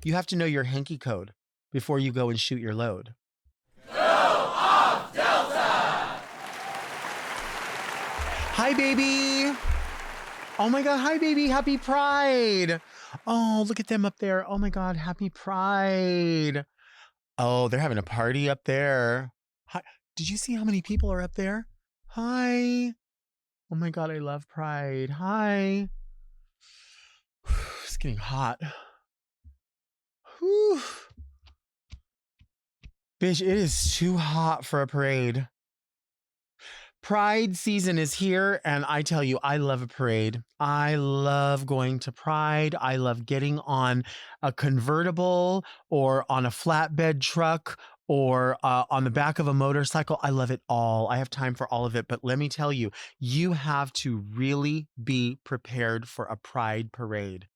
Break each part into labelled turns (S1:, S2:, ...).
S1: You have to know your hanky code before you go and shoot your load.
S2: Go off, Delta!
S1: Hi, baby. Oh my God. Hi, baby. Happy Pride. Oh, look at them up there. Oh my God. Happy Pride. Oh, they're having a party up there. Hi. Did you see how many people are up there? Hi. Oh my God. I love Pride. Hi. It's getting hot. Whew. Bitch, it is too hot for a parade. Pride season is here, and I tell you, I love a parade. I love going to Pride. I love getting on a convertible or on a flatbed truck or on the back of a motorcycle. I love it all. I have time for all of it. But let me tell you, you have to really be prepared for a Pride parade.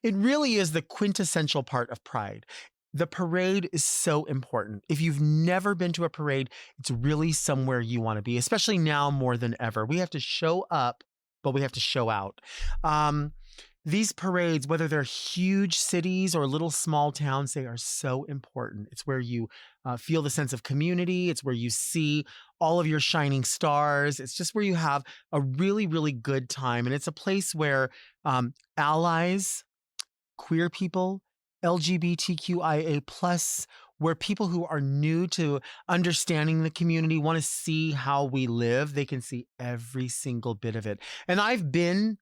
S1: It really is the quintessential part of Pride. The parade is so important. If you've never been to a parade, it's really somewhere you want to be, especially now more than ever. We have to show up, but we have to show out. These parades, whether they're huge cities or little small towns, they are so important. It's where you feel the sense of community. It's where you see all of your shining stars. It's just where you have a really, really good time. And it's a place where allies, queer people, LGBTQIA+, where people who are new to understanding the community want to see how we live. They can see every single bit of it. And I've been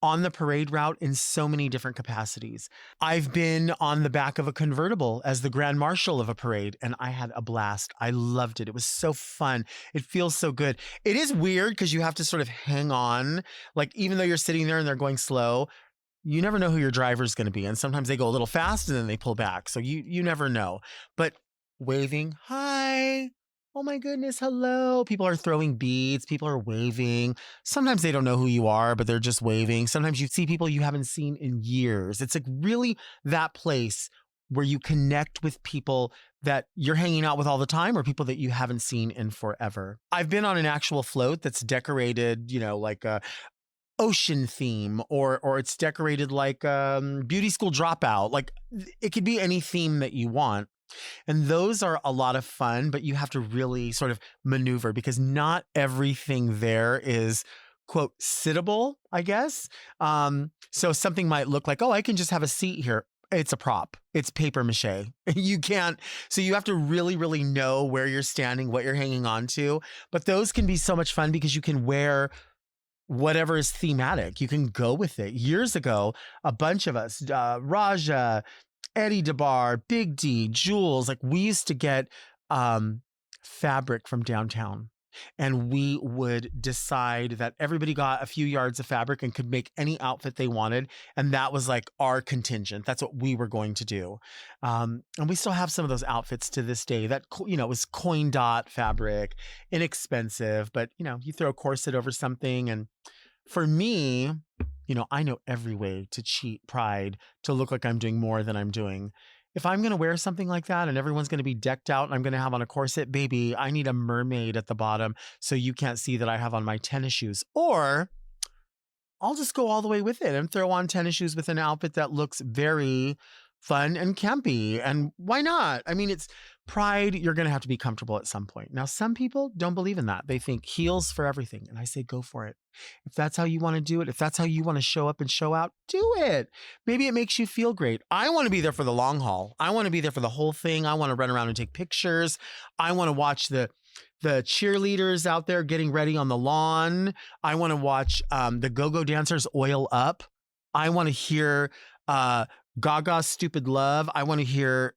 S1: on the parade route in so many different capacities. I've been on the back of a convertible as the grand marshal of a parade, and I had a blast. I loved it. It was so fun. It feels so good. It is weird because you have to sort of hang on, like even though you're sitting there and they're going slow, you never know who your driver's going to be. And sometimes they go a little fast and then they pull back. So you never know. But waving, hi, oh my goodness, hello. People are throwing beads. People are waving. Sometimes they don't know who you are, but they're just waving. Sometimes you see people you haven't seen in years. It's like really that place where you connect with people that you're hanging out with all the time or people that you haven't seen in forever. I've been on an actual float that's decorated, like a ocean theme or it's decorated like beauty school dropout. Like it could be any theme that you want. And those are a lot of fun, but you have to really sort of maneuver because not everything there is quote sittable, I guess. So something might look like, oh, I can just have a seat here. It's a prop. It's paper mache. You can't. So you have to really, really know where you're standing, what you're hanging on to. But those can be so much fun because you can wear whatever is thematic. You can go with it. Years ago, a bunch of us, Raja, Eddie DeBar, Big D, Jules, like we used to get fabric from downtown. And we would decide that everybody got a few yards of fabric and could make any outfit they wanted. And that was like our contingent. That's what we were going to do. And we still have some of those outfits to this day that, was coin dot fabric, inexpensive, but, you throw a corset over something. And for me, I know every way to cheat Pride to look like I'm doing more than I'm doing. If I'm going to wear something like that and everyone's going to be decked out and I'm going to have on a corset, baby, I need a mermaid at the bottom so you can't see that I have on my tennis shoes. Or I'll just go all the way with it and throw on tennis shoes with an outfit that looks very fun and campy. And why not? I mean, it's Pride. You're going to have to be comfortable at some point. Now, some people don't believe in that. They think heels for everything. And I say, go for it. If that's how you want to do it, if that's how you want to show up and show out, do it. Maybe it makes you feel great. I want to be there for the long haul. I want to be there for the whole thing. I want to run around and take pictures. I want to watch the cheerleaders out there getting ready on the lawn. I want to watch the go-go dancers oil up. I want to hear Gaga's Stupid Love. I want to hear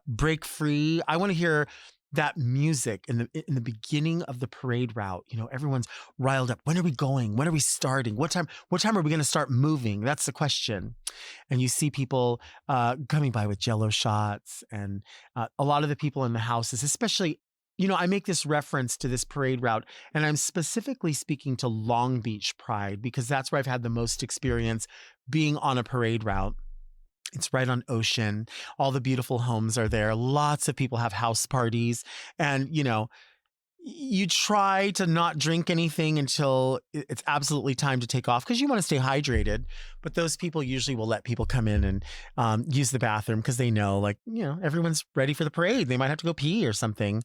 S1: Break Free. I want to hear that music in the beginning of the parade route. Everyone's riled up. When are we going? When are we starting? What time are we going to start moving? That's the question. And you see people coming by with Jell-O shots and a lot of the people in the houses, especially, I make this reference to this parade route and I'm specifically speaking to Long Beach Pride because that's where I've had the most experience being on a parade route. It's right on Ocean. All the beautiful homes are there. Lots of people have house parties. And, You try to not drink anything until it's absolutely time to take off because you want to stay hydrated. But those people usually will let people come in and use the bathroom because they know, like, everyone's ready for the parade. They might have to go pee or something.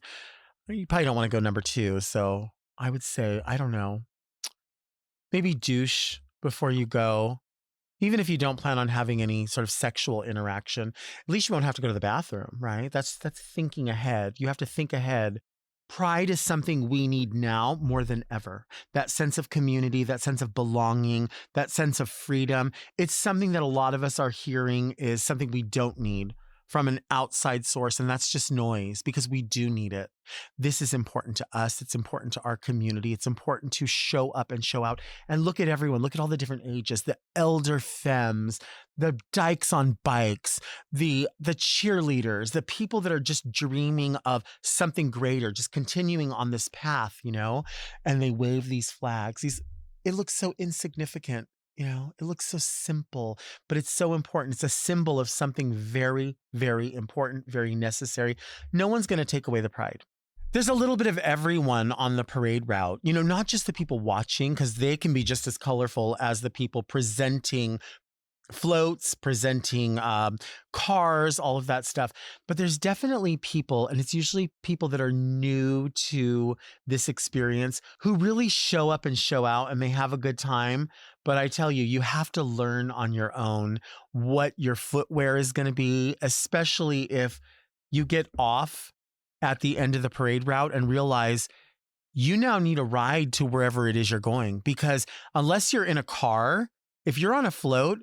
S1: You probably don't want to go number two. So I would say, I don't know, maybe douche before you go. Even if you don't plan on having any sort of sexual interaction, at least you won't have to go to the bathroom, right? That's thinking ahead. You have to think ahead. Pride is something we need now more than ever. That sense of community, that sense of belonging, that sense of freedom. It's something that a lot of us are hearing is something we don't need from an outside source, and that's just noise because we do need it. This is important to us. It's important to our community. It's important to show up and show out and look at everyone. Look at all the different ages, the elder femmes, the dykes on bikes, the cheerleaders, the people that are just dreaming of something greater, just continuing on this path, and they wave these flags. It looks so insignificant. It looks so simple, but it's so important. It's a symbol of something very, very important, very necessary. No one's going to take away the pride. There's a little bit of everyone on the parade route, not just the people watching, because they can be just as colorful as the people presenting floats, presenting cars, all of that stuff. But there's definitely people, and it's usually people that are new to this experience who really show up and show out and they have a good time. But I tell you, you have to learn on your own what your footwear is going to be, especially if you get off at the end of the parade route and realize you now need a ride to wherever it is you're going. Because unless you're in a car, if you're on a float,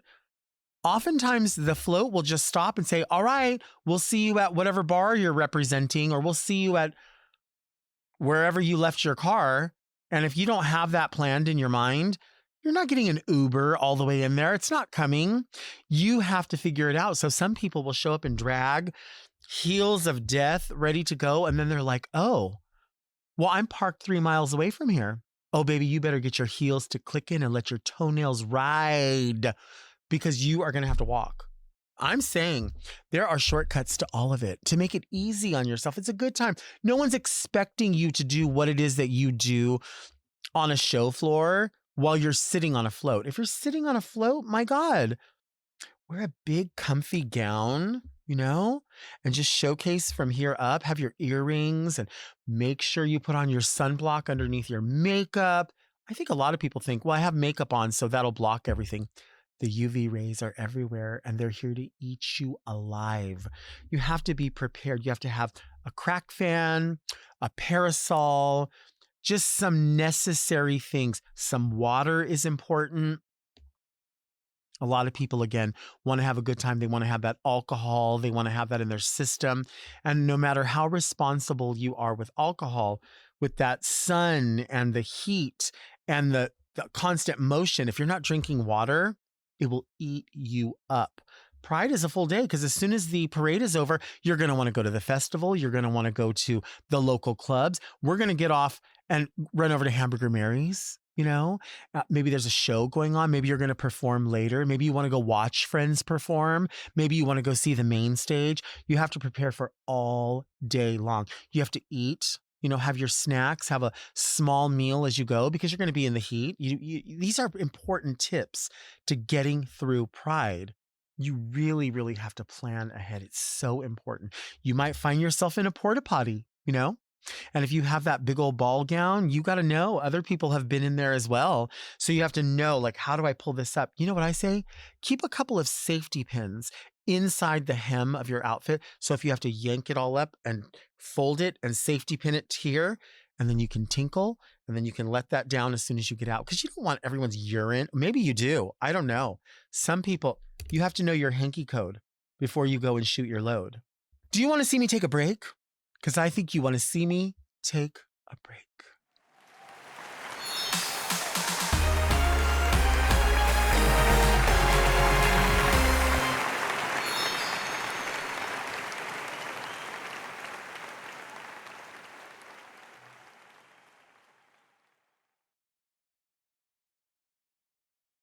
S1: oftentimes the float will just stop and say, all right, we'll see you at whatever bar you're representing, or we'll see you at wherever you left your car. And if you don't have that planned in your mind, you're not getting an Uber all the way in there. It's not coming. You have to figure it out. So some people will show up in drag, heels of death, ready to go. And then they're like, oh, well, I'm parked 3 miles away from here. Oh, baby, you better get your heels to click in and let your toenails ride, because you are going to have to walk. I'm saying there are shortcuts to all of it to make it easy on yourself. It's a good time. No one's expecting you to do what it is that you do on a show floor while you're sitting on a float. If you're sitting on a float, my God, wear a big comfy gown, and just showcase from here up. Have your earrings and make sure you put on your sunblock underneath your makeup. I think a lot of people think, well, I have makeup on, so that'll block everything. The UV rays are everywhere and they're here to eat you alive. You have to be prepared. You have to have a crack fan, a parasol, just some necessary things. Some water is important. A lot of people, again, want to have a good time. They want to have that alcohol. They want to have that in their system. And no matter how responsible you are with alcohol, with that sun and the heat and the constant motion, if you're not drinking water, it will eat you up. Pride is a full day because as soon as the parade is over, you're going to want to go to the festival. You're going to want to go to the local clubs. We're going to get off and run over to Hamburger Mary's. Maybe there's a show going on. Maybe you're going to perform later. Maybe you want to go watch friends perform. Maybe you want to go see the main stage. You have to prepare for all day long. You have to eat. Have your snacks, have a small meal as you go because you're going to be in the heat. These are important tips to getting through Pride. You really, really have to plan ahead. It's so important. You might find yourself in a porta-potty, and if you have that big old ball gown, you got to know other people have been in there as well. So you have to know, like, how do I pull this up? You know what I say? Keep a couple of safety pins inside the hem of your outfit. So if you have to yank it all up and fold it and safety pin it here, and then you can tinkle and then you can let that down as soon as you get out, because you don't want everyone's urine. Maybe you do. I don't know. Some people, you have to know your hanky code before you go and shoot your load. Do you want to see me take a break? Because I think you want to see me take a break.